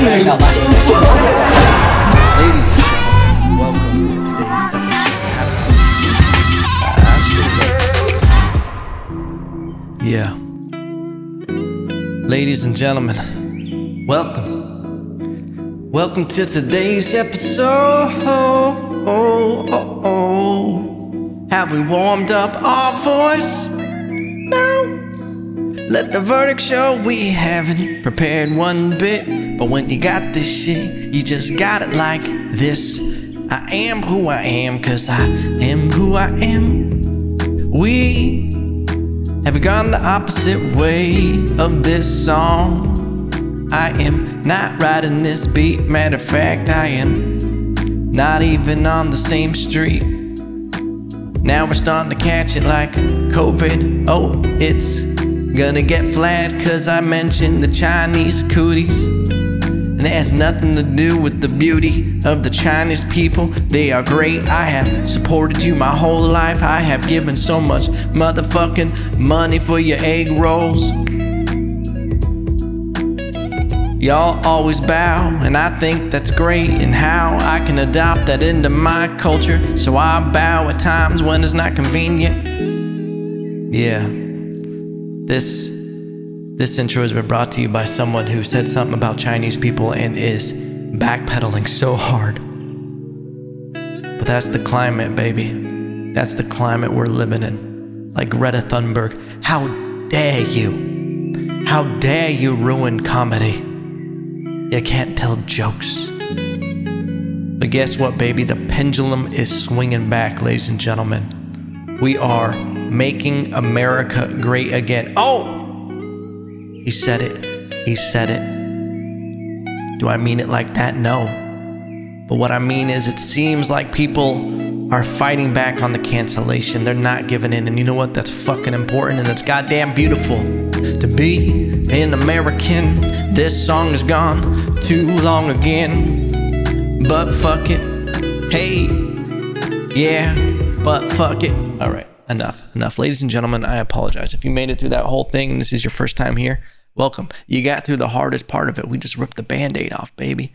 Ladies and gentlemen, welcome to today's episode. Yeah. Ladies and gentlemen, welcome. Welcome to today's episode. Have we warmed up our voice? No. Let the verdict show we haven't prepared one bit. But when you got this shit, you just got it like this. I am who I am, cause I am who I am. We have gone the opposite way of this song. I am not riding this beat. Matter of fact, I am not even on the same street. Now we're starting to catch it like COVID. Oh, it's gonna get flat cause I mentioned the Chinese cooties. And it has nothing to do with the beauty of the Chinese people. They are great. I have supported you my whole life. I have given so much motherfucking money for your egg rolls. Y'all always bow, and I think that's great, and how I can adopt that into my culture. So I bow at times when it's not convenient. Yeah. This intro has been brought to you by someone who said something about Chinese people and is backpedaling so hard. But that's the climate, baby. That's the climate we're living in. Like Greta Thunberg, how dare you? How dare you ruin comedy? You can't tell jokes. But guess what, baby? The pendulum is swinging back, ladies and gentlemen. We are making America great again. Oh! He said it. He said it. Do I mean it like that? No. But what I mean is it seems like people are fighting back on the cancellation. They're not giving in. And you know what? That's fucking important and it's goddamn beautiful to be an American. This song is gone too long again. But fuck it. Hey. Yeah. But fuck it. All right. Enough. Ladies and gentlemen, I apologize. If you made it through that whole thing and this is your first time here, welcome. You got through the hardest part of it. We just ripped the Band-Aid off, baby.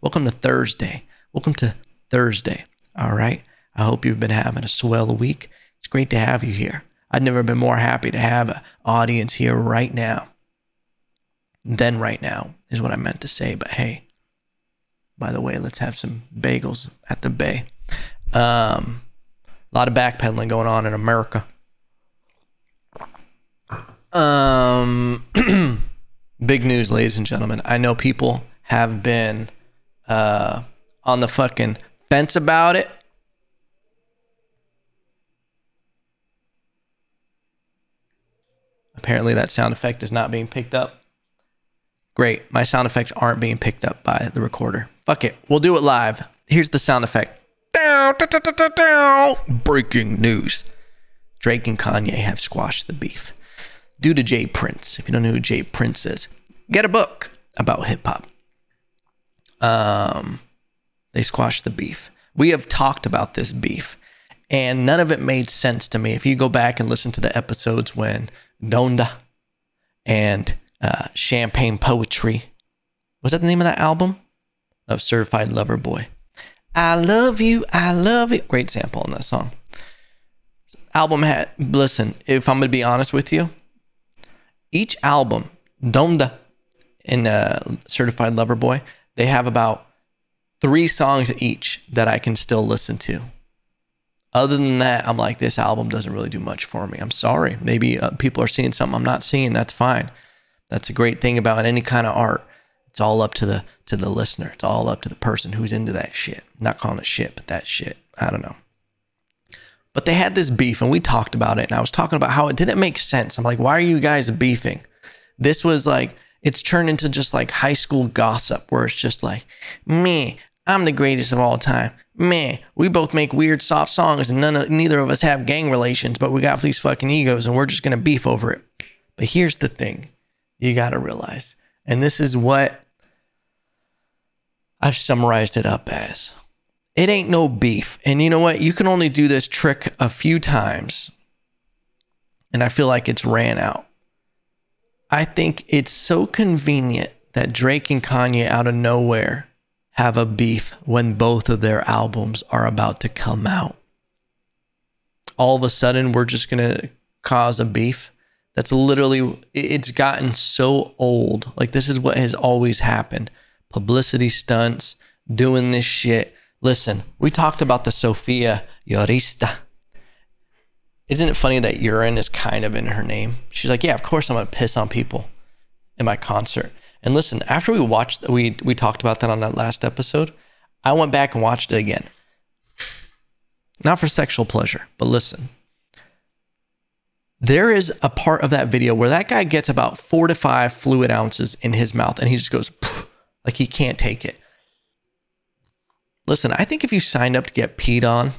Welcome to Thursday. Welcome to Thursday. All right. I hope you've been having a swell week. It's great to have you here. I've never been more happy to have an audience here right now. Than right now is what I meant to say. But hey, by the way, let's have some bagels at the Bay. A lot of backpedaling going on in America. Big news, ladies and gentlemen. I know people have been on the fucking fence about it. Apparently that sound effect is not being picked up. Great. My sound effects aren't being picked up by the recorder. Fuck it. We'll do it live. Here's the sound effect. Breaking news. Drake and Kanye have squashed the beef. Due to Jay Prince. If you don't know who Jay Prince is, get a book about hip-hop. They squashed the beef. We have talked about this beef, and none of it made sense to me. If you go back and listen to the episodes when Donda and Champagne Poetry, was that the name of that album? Of Certified Lover Boy. I love you, I love it. Great sample in that song. Album had, listen, if I'm going to be honest with you, each album, Donda and Certified Lover Boy, they have about 3 songs each that I can still listen to. Other than that, I'm like, this album doesn't really do much for me. I'm sorry. Maybe people are seeing something I'm not seeing. That's fine. That's a great thing about any kind of art. It's all up to the listener. It's all up to the person who's into that shit. I'm not calling it shit, but that shit. I don't know. But they had this beef, and we talked about it, and I was talking about how it didn't make sense. I'm like, why are you guys beefing? This was like, it's turned into just like high school gossip, where it's just like, me, I'm the greatest of all time. Man, we both make weird, soft songs, and neither of us have gang relations, but we got these fucking egos, and we're just going to beef over it. But here's the thing you got to realize, and this is what I've summarized it up as. It ain't no beef. And you know what? You can only do this trick a few times, and I feel like it's ran out. I think it's so convenient that Drake and Kanye out of nowhere have a beef when both of their albums are about to come out. All of a sudden, we're just going to cause a beef. That's literally, it's gotten so old. Like, this is what has always happened. Publicity stunts, doing this shit. Listen, we talked about the Sofia Yorista. Isn't it funny that urine is kind of in her name? She's like, yeah, of course I'm going to piss on people in my concert. And listen, after we watched, we talked about that on that last episode, I went back and watched it again. Not for sexual pleasure, but listen. There is a part of that video where that guy gets about 4 to 5 fluid ounces in his mouth and he just goes, like he can't take it. Listen, I think if you signed up to get peed on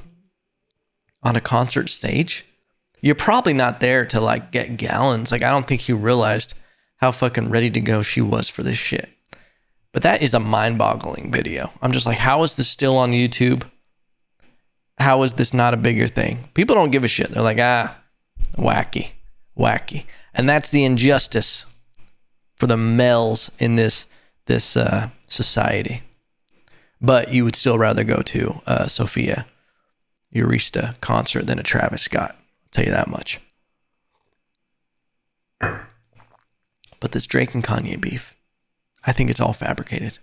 a concert stage, you're probably not there to like get gallons. Like, I don't think he realized how fucking ready to go she was for this shit. But that is a mind-boggling video. I'm just like, how is this still on YouTube? How is this not a bigger thing? People don't give a shit. They're like, wacky. And that's the injustice for the males in this society. But you would still rather go to a Sofia Yorista concert than a Travis Scott. I'll tell you that much. But this Drake and Kanye beef, I think it's all fabricated.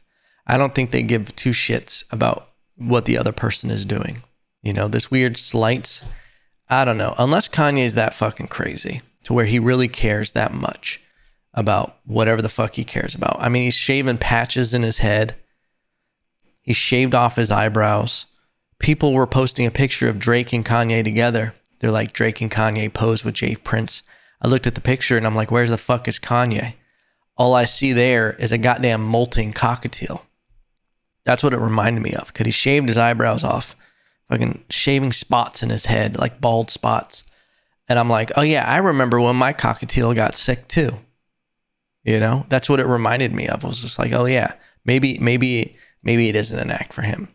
I don't think they give two shits about what the other person is doing. You know, this weird slights. I don't know. Unless Kanye is that fucking crazy to where he really cares that much about whatever the fuck he cares about. I mean, he's shaving patches in his head. He shaved off his eyebrows. People were posting a picture of Drake and Kanye together. They're like, Drake and Kanye pose with Jay Prince. I looked at the picture and I'm like, where's the fuck is Kanye? All I see there is a goddamn molting cockatiel. That's what it reminded me of, because he shaved his eyebrows off. Fucking shaving spots in his head, like bald spots. And I'm like, oh yeah, I remember when my cockatiel got sick too. You know, that's what it reminded me of. I was just like, oh yeah, maybe it isn't an act for him.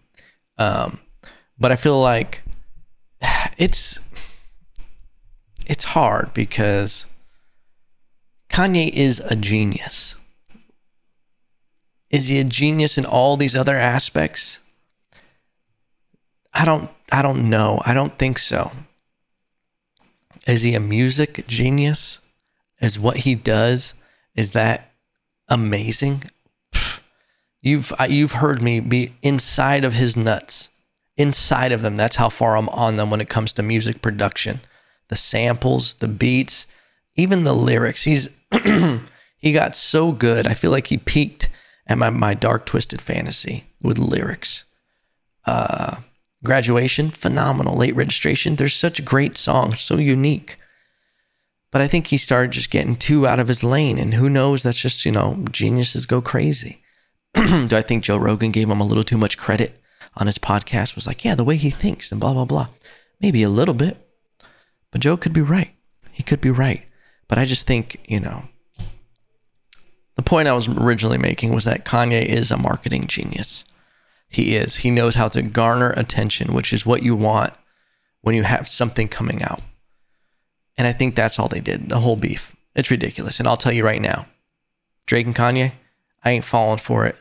But I feel like it's hard because Kanye is a genius. Is he a genius in all these other aspects? I don't know. I don't think so. Is he a music genius? Is what he does, is that amazing? You've heard me be inside of his nuts. Inside of them. That's how far I'm on them when it comes to music production. The samples, the beats, even the lyrics. He got so good. I feel like he peaked at my dark twisted fantasy with lyrics. Graduation, phenomenal. Late Registration, there's such great songs, so unique. But I think he started just getting too out of his lane, and who knows, that's just, you know, geniuses go crazy. Do I think Joe Rogan gave him a little too much credit on his podcast? Was like, yeah, the way he thinks and blah, blah, blah. Maybe a little bit. But Joe could be right. He could be right. But I just think, you know, the point I was originally making was that Kanye is a marketing genius. He is. He knows how to garner attention, which is what you want when you have something coming out. And I think that's all they did, the whole beef. It's ridiculous. And I'll tell you right now, Drake and Kanye, I ain't falling for it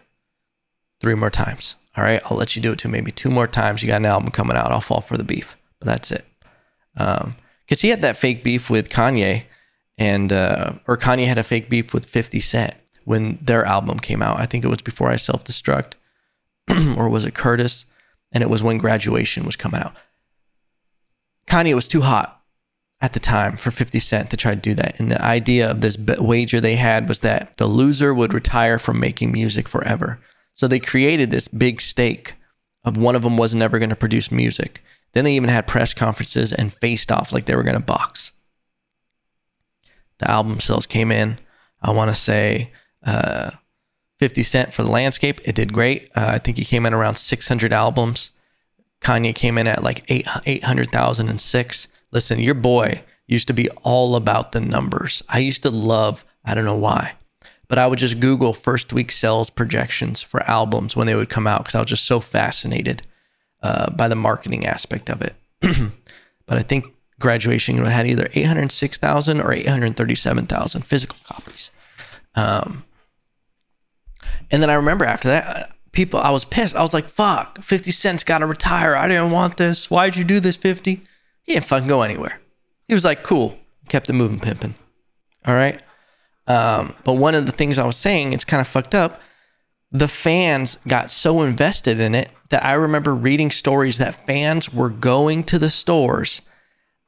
3 more times. All right? I'll let you do it maybe 2 more times. You got an album coming out. I'll fall for the beef. But that's it. Because he had that fake beef with Kanye, and or Kanye had a fake beef with 50 Cent when their album came out. I think it was before I Self-Destruct. Or was it Curtis? And it was when Graduation was coming out. Kanye was too hot at the time for 50 Cent to try to do that. And the idea of this wager they had was that the loser would retire from making music forever. So they created this big stake of one of them was never going to produce music. Then they even had press conferences and faced off like they were going to box. The album sales came in, I want to say, 50 Cent for The Landscape. It did great. I think he came in around 600 albums. Kanye came in at like 800,006. Listen, your boy used to be all about the numbers. I used to love, I don't know why, but I would just Google first week sales projections for albums when they would come out because I was just so fascinated by the marketing aspect of it. But I think Graduation had either 806,000 or 837,000 physical copies. And then I remember after that, I was pissed. I was like, fuck, 50 Cent's got to retire. I didn't want this. Why'd you do this, 50? He didn't fucking go anywhere. He was like, cool. Kept it moving, pimping. All right. But one of the things I was saying, it's kind of fucked up. The fans got so invested in it that I remember reading stories that fans were going to the stores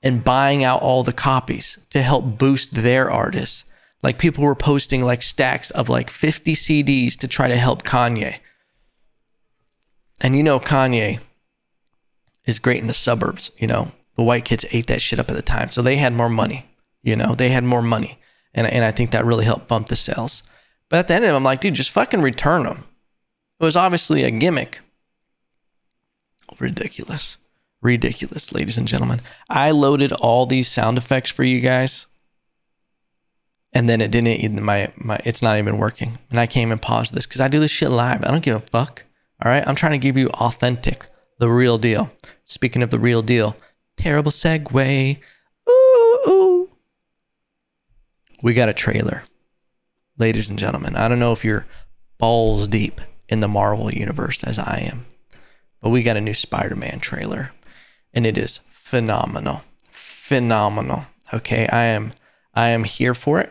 and buying out all the copies to help boost their artists. Like people were posting like stacks of like 50 CDs to try to help Kanye. And you know, Kanye is great in the suburbs. You know, the white kids ate that shit up at the time. So they had more money, you know, they had more money. And I think that really helped bump the sales. But at the end of it, I'm like, dude, just fucking return them. It was obviously a gimmick. Ridiculous. Ridiculous, ladies and gentlemen. I loaded all these sound effects for you guys. And then it didn't even, it's not even working. And I came and paused this because I do this shit live. I don't give a fuck. All right. I'm trying to give you authentic, the real deal. Speaking of the real deal, terrible segue. Ooh. We got a trailer. Ladies and gentlemen, I don't know if you're balls deep in the Marvel universe as I am, but we got a new Spider-Man trailer and it is phenomenal. Phenomenal. Okay. I am here for it.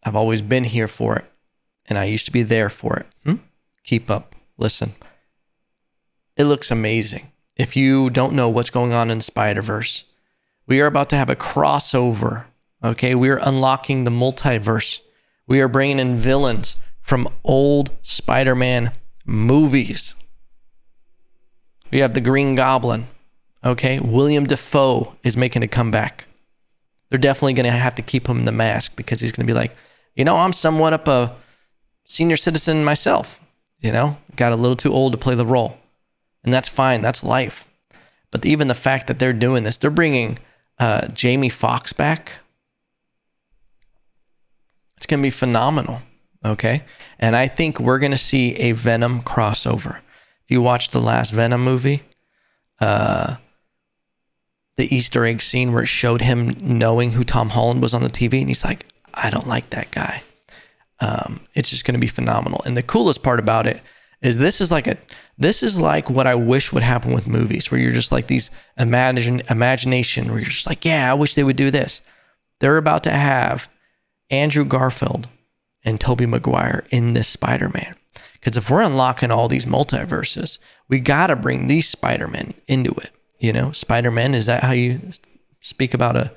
I've always been here for it. And I used to be there for it. Keep up. Listen. It looks amazing. If you don't know what's going on in Spider-Verse, we are about to have a crossover. Okay. We are unlocking the multiverse. We are bringing in villains from old Spider-Man movies. We have the Green Goblin. Okay. William Dafoe is making a comeback. They're definitely going to have to keep him in the mask because he's going to be like, you know, I'm somewhat of a senior citizen myself. You know, got a little too old to play the role. And that's fine. That's life. But even the fact that they're doing this, they're bringing Jamie Foxx back. It's going to be phenomenal. Okay. And I think we're going to see a Venom crossover. If you watch the last Venom movie, the Easter egg scene where it showed him knowing who Tom Holland was on the TV, and he's like, I don't like that guy. It's just going to be phenomenal. And the coolest part about it is this is like what I wish would happen with movies, where you're just like these imagination, where you're just like, yeah, I wish they would do this. They're about to have Andrew Garfield and Tobey Maguire in this Spider-Man. Because if we're unlocking all these multiverses, we got to bring these Spider-Men into it. You know, Spider-Men, is that how you speak about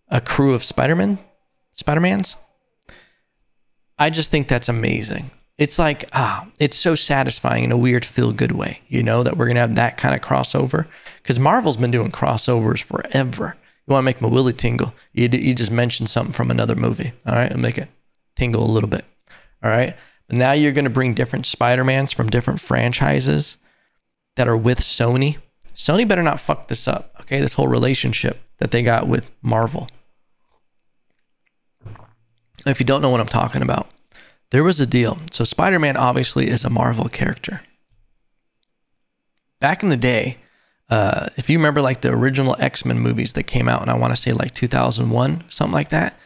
a crew of Spidermans? I just think that's amazing. It's like, it's so satisfying in a weird feel-good way, you know, that we're going to have that kind of crossover. Because Marvel's been doing crossovers forever. You want to make my willy tingle, you just mention something from another movie, all right? And make it tingle a little bit, all right? But now you're going to bring different Spider-Mans from different franchises that are with Sony. Sony better not fuck this up, okay? This whole relationship that they got with Marvel. If you don't know what I'm talking about, there was a deal. So Spider-Man obviously is a Marvel character. Back in the day, if you remember like the original X-Men movies that came out, and I want to say like 2001, something like that,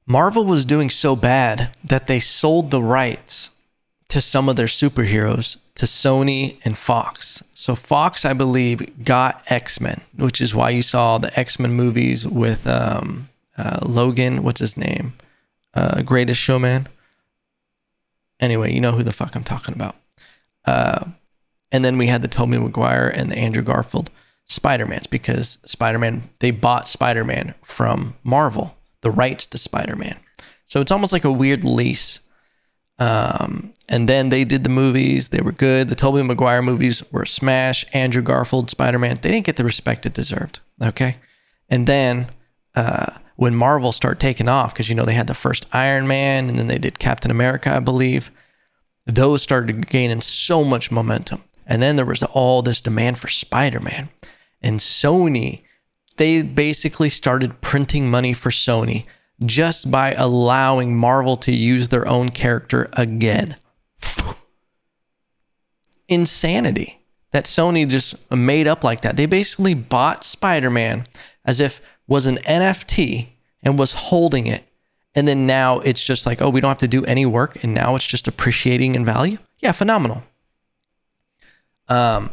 Marvel was doing so bad that they sold the rights to some of their superheroes to Sony and Fox. So Fox, I believe, got X-Men, which is why you saw the X-Men movies with Logan, what's his name? Greatest Showman. Anyway, you know who the fuck I'm talking about. And then we had the Tobey Maguire and the Andrew Garfield Spider-Mans, because Spider-Man, they bought Spider-Man from Marvel, the rights to Spider-Man. So it's almost like a weird lease. And then they did the movies. They were good. The Tobey Maguire movies were a smash. Andrew Garfield, Spider-Man, they didn't get the respect it deserved. Okay. And then when Marvel started taking off, because, you know, they had the first Iron Man, and then they did Captain America, I believe. Those started gaining so much momentum. And then there was all this demand for Spider-Man. And Sony, they basically started printing money for Sony just by allowing Marvel to use their own character again. Insanity that Sony just made up like that. They basically bought Spider-Man as if was an NFT and was holding it And then now it's just like, oh, we don't have to do any work, and now it's just appreciating in value. Yeah, phenomenal. And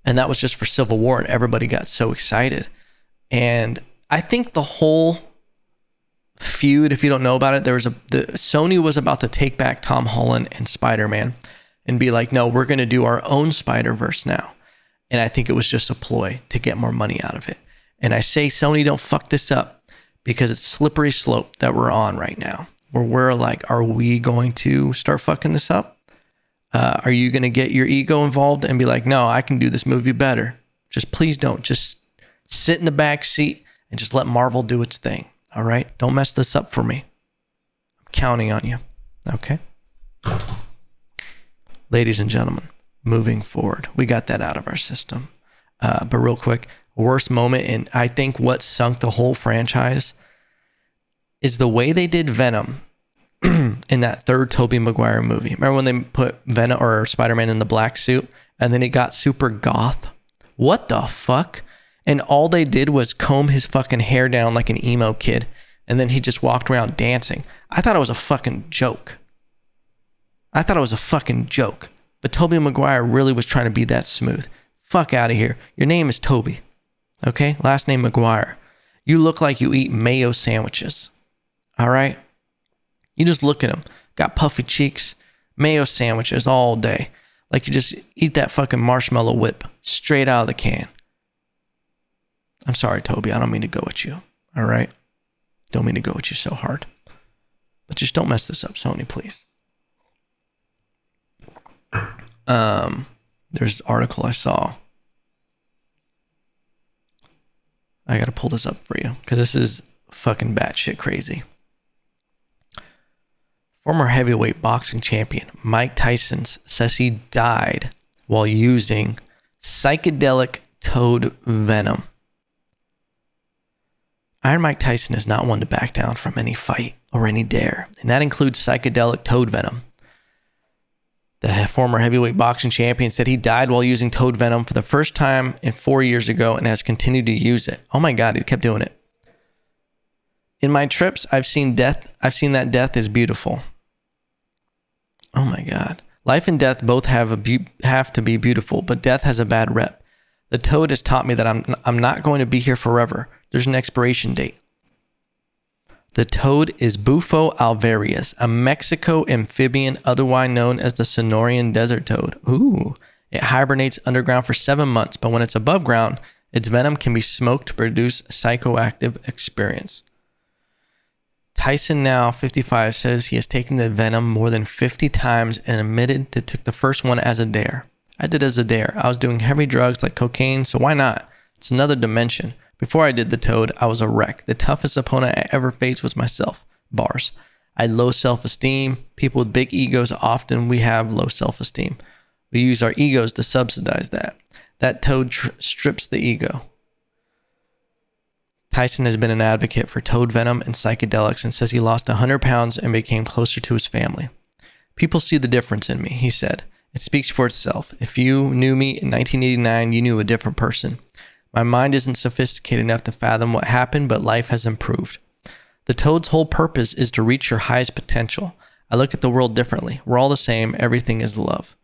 that was just for Civil War, and everybody got so excited. And I think the whole feud, if you don't know about it, Sony was about to take back Tom Holland and Spider-Man and be like, no, we're going to do our own Spider-Verse now. And I think it was just a ploy to get more money out of it. And I say, Sony, don't fuck this up, because it's slippery slope that we're on right now, where we're like, are we going to start fucking this up? Are you going to get your ego involved and be like, no, I can do this movie better? Just please don't. Just sit in the back seat and just let Marvel do its thing. All right? Don't mess this up for me. I'm counting on you. Okay? Ladies and gentlemen, moving forward, we got that out of our system. But real quick, worst moment, and I think what sunk the whole franchise is the way they did Venom in that third Tobey Maguire movie. Remember when they put Venom or Spider-Man in the black suit and then it got super goth? What the fuck? And all they did was comb his fucking hair down like an emo kid, and then he just walked around dancing. I thought it was a fucking joke. But Tobey Maguire really was trying to be that smooth. Fuck out of here. Your name is Tobey. Okay? Last name Maguire. You look like you eat mayo sandwiches. All right? You just look at him. Got puffy cheeks. Mayo sandwiches all day. Like you just eat that fucking marshmallow whip straight out of the can. I'm sorry, Tobey. I don't mean to go at you. All right? Don't mean to go at you so hard. But just don't mess this up, Sony, please. There's an article I saw. I gotta pull this up for you because this is fucking batshit crazy. Former heavyweight boxing champion Mike Tyson says he died while using psychedelic toad venom. Iron Mike Tyson is not one to back down from any fight or any dare, and that includes psychedelic toad venom. The former heavyweight boxing champion said he died while using toad venom for the first time 4 years ago and has continued to use it. Oh my God, he kept doing it. In my trips, I've seen that death is beautiful. Oh my God. Life and death both have to be beautiful, but death has a bad rep. The toad has taught me that I'm not going to be here forever. There's an expiration date. The toad is Bufo alvarius, a Mexico amphibian otherwise known as the Sonoran desert toad. Ooh. It hibernates underground for 7 months, but when it's above ground, its venom can be smoked to produce a psychoactive experience. Tyson, now 55, says he has taken the venom more than 50 times and admitted to took the first one as a dare. I did as a dare. I was doing heavy drugs like cocaine, so why not? It's another dimension. Before I did the toad, I was a wreck. The toughest opponent I ever faced was myself. Bars. I had low self-esteem. People with big egos, often we have low self-esteem. We use our egos to subsidize that. That toad strips the ego. Tyson has been an advocate for toad venom and psychedelics and says he lost 100 pounds and became closer to his family. People see the difference in me, he said. It speaks for itself. If you knew me in 1989, you knew a different person. My mind isn't sophisticated enough to fathom what happened, but life has improved. The toad's whole purpose is to reach your highest potential. I look at the world differently. We're all the same. Everything is love.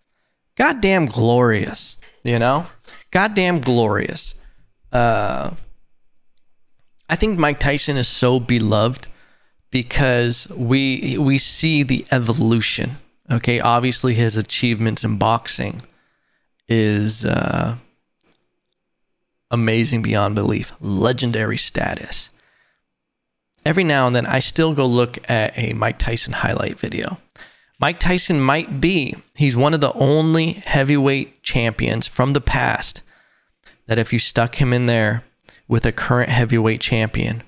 Goddamn glorious, you know? Goddamn glorious. I think Mike Tyson is so beloved because we see the evolution. Okay, obviously his achievements in boxing is amazing beyond belief. Legendary status. Every now and then, I still go look at a Mike Tyson highlight video. Mike Tyson might be, he's one of the only heavyweight champions from the past that if you stuck him in there with a current heavyweight champion,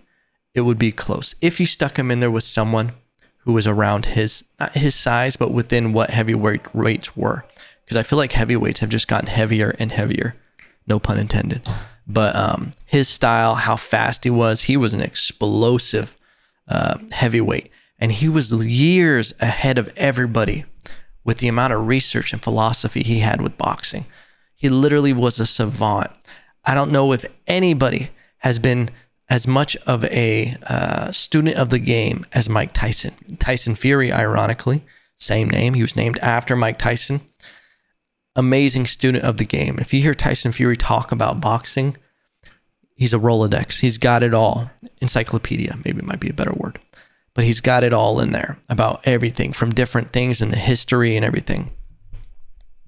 it would be close. If you stuck him in there with someone who was around his, not his size, but within what heavyweight weights were. Because I feel like heavyweights have just gotten heavier and heavier. No pun intended. But his style, how fast he was an explosive heavyweight. And he was years ahead of everybody with the amount of research and philosophy he had with boxing. He literally was a savant. I don't know if anybody has been as much of a student of the game as Mike Tyson. Tyson Fury, ironically, same name. He was named after Mike Tyson. Amazing student of the game. If you hear Tyson Fury talk about boxing, he's a Rolodex. He's got it all. Encyclopedia, maybe might be a better word. But he's got it all in there about everything from different things in the history and everything.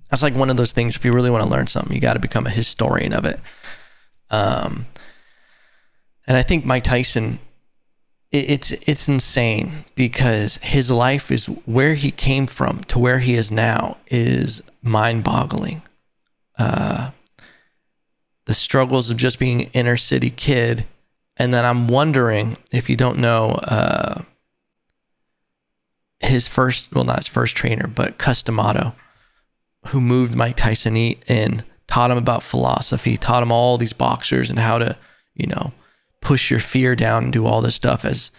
That's like one of those things, if you really want to learn something, you got to become a historian of it. And I think Mike Tyson, it's insane because his life is where he came from to where he is now is mind-boggling. The struggles of just being an inner city kid. And then I'm wondering if you don't know his first, well, not his first trainer, but Customato, who moved Mike Tyson in, taught him about philosophy, taught him all these boxers and how to, you know, push your fear down and do all this stuff. As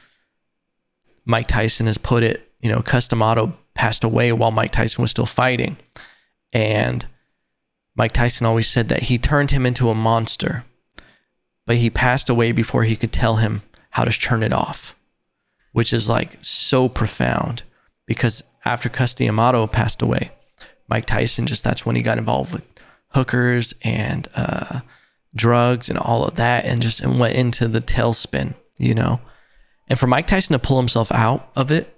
Mike Tyson has put it, you know, Customato passed away while Mike Tyson was still fighting. And Mike Tyson always said that he turned him into a monster, but he passed away before he could tell him how to turn it off, which is like so profound because after Customato passed away, Mike Tyson that's when he got involved with hookers and drugs and all of that and went into the tailspin, you know. And for Mike Tyson to pull himself out of it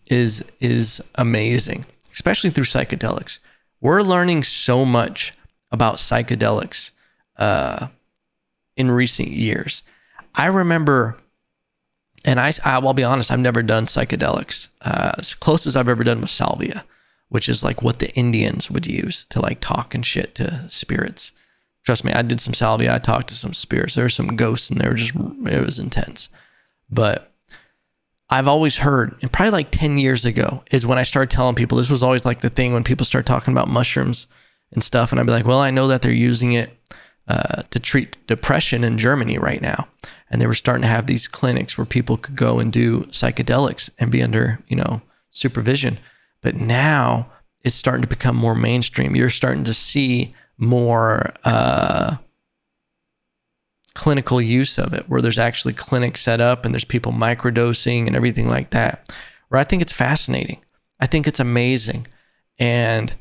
is amazing, especially through psychedelics. We're learning so much about psychedelics in recent years. I remember, and I'll be honest, I've never done psychedelics. As close as I've ever done was salvia, which is like what the Indians would use to like talk and shit to spirits. Trust me, I did some salvia. I talked to some spirits. There were some ghosts and it was intense. But I've always heard, and probably like 10 years ago is when I started telling people, this was always like the thing when people start talking about mushrooms and stuff. And I'd be like, well, I know that they're using it to treat depression in Germany right now. And they were starting to have these clinics where people could go and do psychedelics and be under, you know, supervision. But now it's starting to become more mainstream. You're starting to see more clinical use of it, where there's actually clinics set up and there's people microdosing and everything like that, where I think it's fascinating. I think it's amazing. And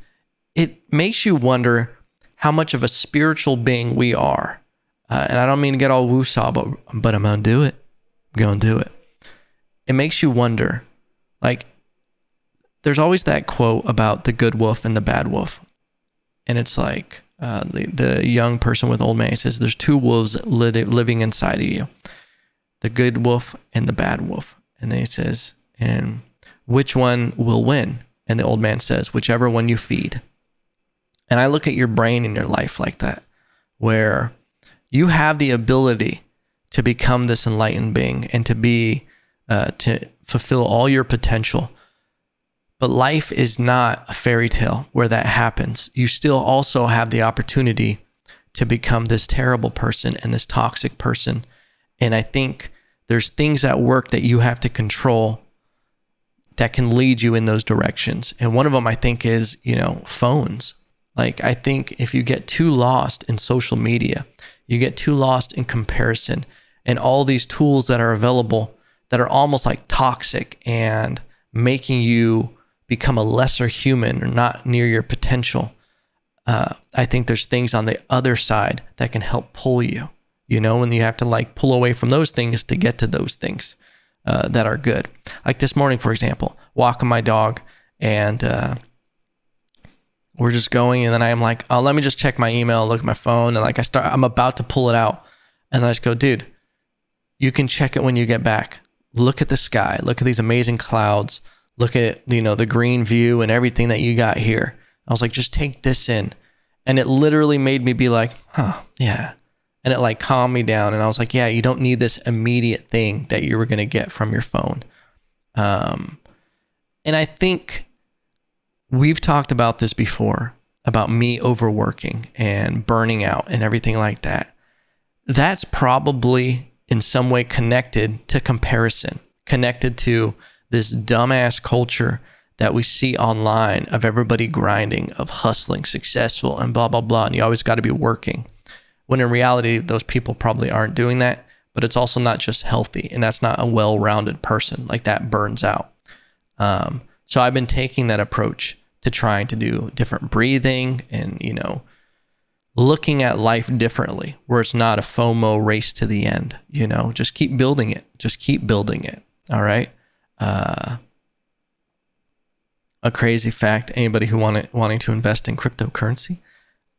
it makes you wonder how much of a spiritual being we are. And I don't mean to get all woo-saw, but I'm going to do it. I'm going to do it. It makes you wonder, like, there's always that quote about the good wolf and the bad wolf. And it's like the young person with old man says, there's two wolves living inside of you, the good wolf and the bad wolf. And then he says, and which one will win? And the old man says, whichever one you feed. And I look at your brain and your life like that, where you have the ability to become this enlightened being and to be, to fulfill all your potential. But life is not a fairy tale where that happens. You still also have the opportunity to become this terrible person and this toxic person. And I think there's things at work that you have to control that can lead you in those directions. And one of them, I think, is, you know, phones. Like, I think if you get too lost in social media, you get too lost in comparison and all these tools that are available that are almost like toxic and making you become a lesser human or not near your potential. I think there's things on the other side that can help pull you, you know, and you have to like pull away from those things to get to those things that are good. Like this morning, for example, walking my dog and we're just going, and then I'm like, oh, let me just check my email, look at my phone. And like I'm about to pull it out and I just go, dude, you can check it when you get back. Look at the sky, look at these amazing clouds. Look at, you know, the green view and everything that you got here. I was like, just take this in. And it literally made me be like, huh, yeah. And it like calmed me down. And I was like, yeah, you don't need this immediate thing that you were going to get from your phone. And I think we've talked about this before, about me overworking and burning out and everything like that. That's probably in some way connected to comparison, connected to this dumbass culture that we see online of everybody grinding, of hustling, successful, and blah, blah, blah. And you always got to be working. When in reality, those people probably aren't doing that, but it's also not just healthy, and that's not a well-rounded person. Like, that burns out. So I've been taking that approach to trying to do different breathing and, you know, looking at life differently, where it's not a FOMO race to the end, you know, just keep building it. Just keep building it. All right. A crazy fact, anybody who wanting to invest in cryptocurrency,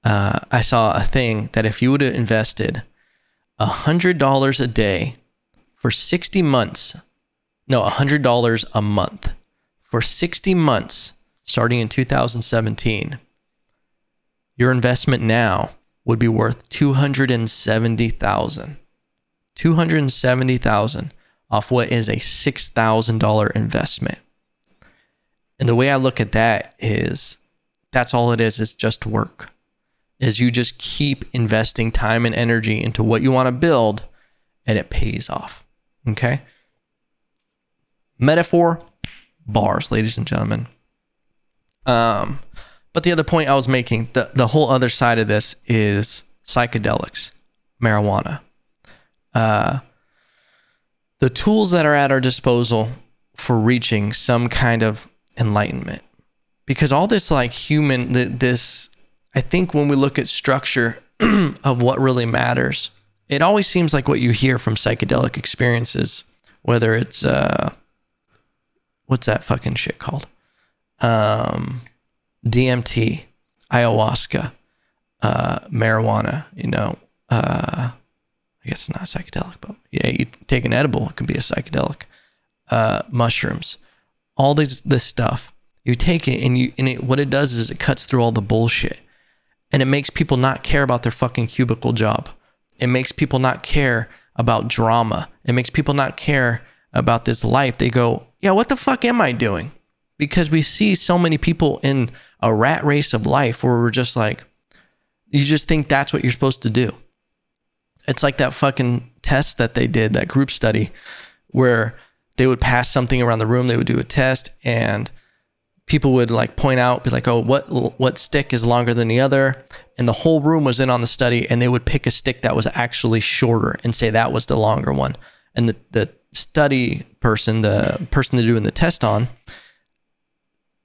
I saw a thing that if you would have invested $100 a day for 60 months, no, $100 a month for 60 months, starting in 2017, your investment now would be worth $270,000. $270,000 off what is a $6,000 investment. And the way I look at that is, that's all it is just work. Is you just keep investing time and energy into what you want to build, and it pays off. Okay? Metaphor, bars, ladies and gentlemen. But the other point I was making, the whole other side of this is psychedelics, marijuana. The tools that are at our disposal for reaching some kind of enlightenment. Because all this, like, I think when we look at structure of what really matters, it always seems like what you hear from psychedelic experiences, whether it's, what's that fucking shit called? DMT, ayahuasca, marijuana, you know, I guess it's not psychedelic, but yeah, you take an edible, it can be a psychedelic, mushrooms, all this stuff, you take it and what it does is it cuts through all the bullshit, and it makes people not care about their fucking cubicle job. It makes people not care about drama. It makes people not care about this life. They go, yeah, what the fuck am I doing? Because we see so many people in a rat race of life where we're just like, you just think that's what you're supposed to do. It's like that fucking test that they did, that group study, where they would pass something around the room, they would do a test, and people would like point out, be like, oh, what stick is longer than the other? And the whole room was in on the study, and they would pick a stick that was actually shorter and say that was the longer one. And the study person, the person they're doing the test on,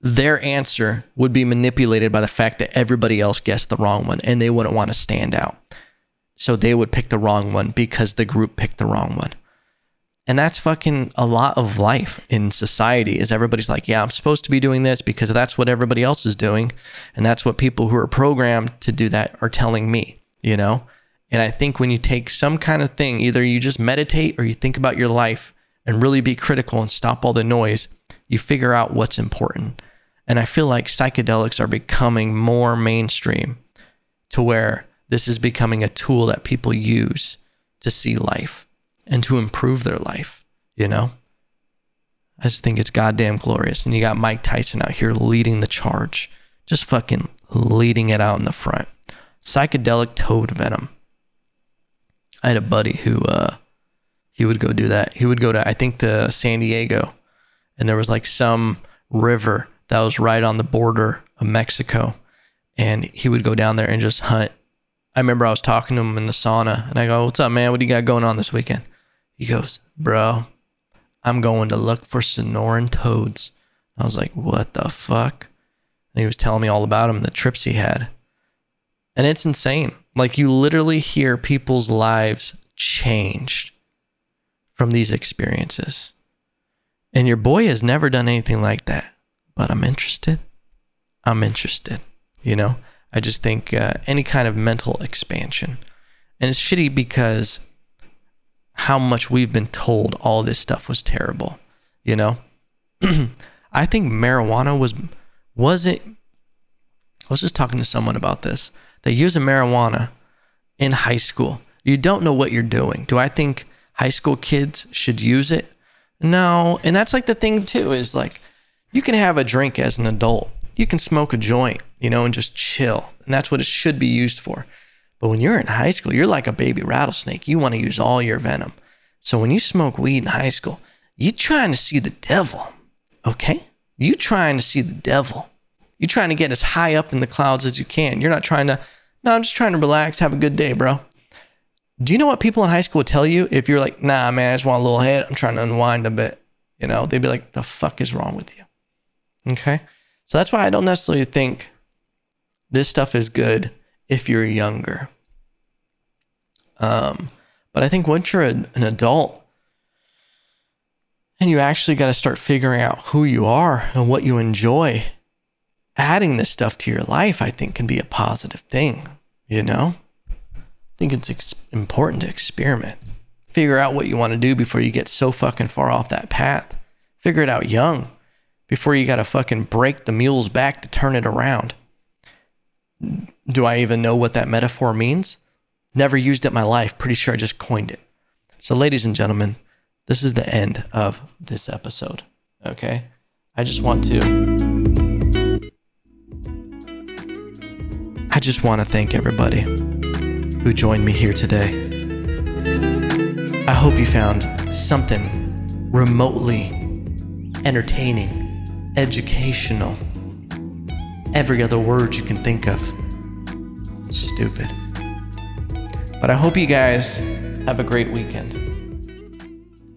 their answer would be manipulated by the fact that everybody else guessed the wrong one, and they wouldn't want to stand out. So they would pick the wrong one because the group picked the wrong one. And that's fucking a lot of life in society, is everybody's like, yeah, I'm supposed to be doing this because that's what everybody else is doing. And that's what people who are programmed to do that are telling me, you know? And I think when you take some kind of thing, either you just meditate or you think about your life and really be critical and stop all the noise, you figure out what's important. And I feel like psychedelics are becoming more mainstream, to where this is becoming a tool that people use to see life and to improve their life, you know? I just think it's goddamn glorious. And you got Mike Tyson out here leading the charge, just fucking leading it out in the front. Psychedelic toad venom. I had a buddy who, he would go do that. He would go to, I think, to San Diego, and there was like some river that was right on the border of Mexico, and he would go down there and just hunt. I remember I was talking to him in the sauna, and I go, what's up, man? What do you got going on this weekend? He goes, bro, I'm going to look for Sonoran toads. I was like, what the fuck? And he was telling me all about them, the trips he had. And it's insane. Like, you literally hear people's lives changed from these experiences. And your boy has never done anything like that. But I'm interested. I'm interested. You know? I just think any kind of mental expansion. And it's shitty because how much we've been told all this stuff was terrible. You know? I think marijuana wasn't. I was just talking to someone about this. They use a marijuana in high school. You don't know what you're doing. Do I think high school kids should use it? No. And that's like the thing too, is like, you can have a drink as an adult. You can smoke a joint, you know, and just chill. And that's what it should be used for. But when you're in high school, you're like a baby rattlesnake. You want to use all your venom. So when you smoke weed in high school, you're trying to see the devil, okay? You trying to see the devil. You're trying to get as high up in the clouds as you can. You're not trying to, no, I'm just trying to relax, have a good day, bro. Do you know what people in high school tell you? If you're like, nah, man, I just want a little head. I'm trying to unwind a bit. You know, they'd be like, the fuck is wrong with you? Okay. So that's why I don't necessarily think this stuff is good if you're younger. But I think once you're an adult and you actually got to start figuring out who you are and what you enjoy, adding this stuff to your life, I think can be a positive thing. You know, I think it's important to experiment. Figure out what you want to do before you get so fucking far off that path. Figure it out young before you got to fucking break the mule's back to turn it around. Do I even know what that metaphor means? Never used it in my life. Pretty sure I just coined it. So ladies and gentlemen, this is the end of this episode. Okay. I just want to thank everybody who joined me here today. I hope you found something remotely entertaining, educational, every other word you can think of. Stupid. But I hope you guys have a great weekend.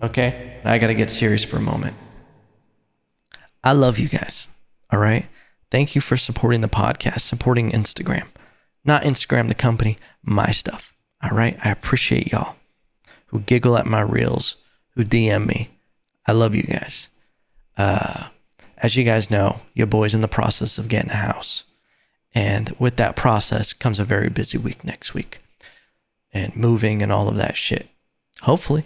Okay? I gotta get serious for a moment. I love you guys. All right? Thank you for supporting the podcast, supporting Instagram. Not Instagram, the company, my stuff. All right? I appreciate y'all who giggle at my reels, who DM me. I love you guys. As you guys know, your boy's in the process of getting a house. And with that process comes a very busy week next week. And moving and all of that shit. Hopefully.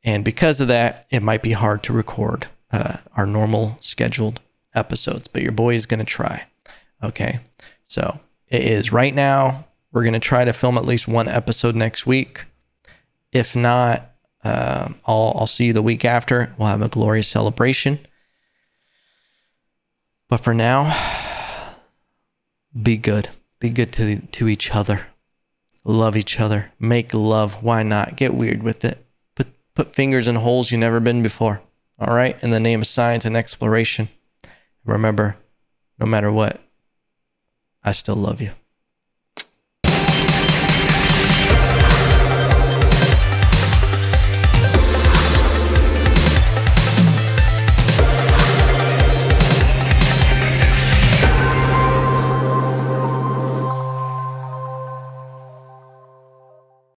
And because of that, it might be hard to record our normal scheduled episodes. But your boy is going to try. Okay? So it is right now. We're going to try to film at least one episode next week. If not, I'll see you the week after. We'll have a glorious celebration. But for now, be good. Be good to each other. Love each other. Make love. Why not? Get weird with it. Put fingers in holes you've never been before. All right? In the name of science and exploration. Remember, no matter what, I still love you.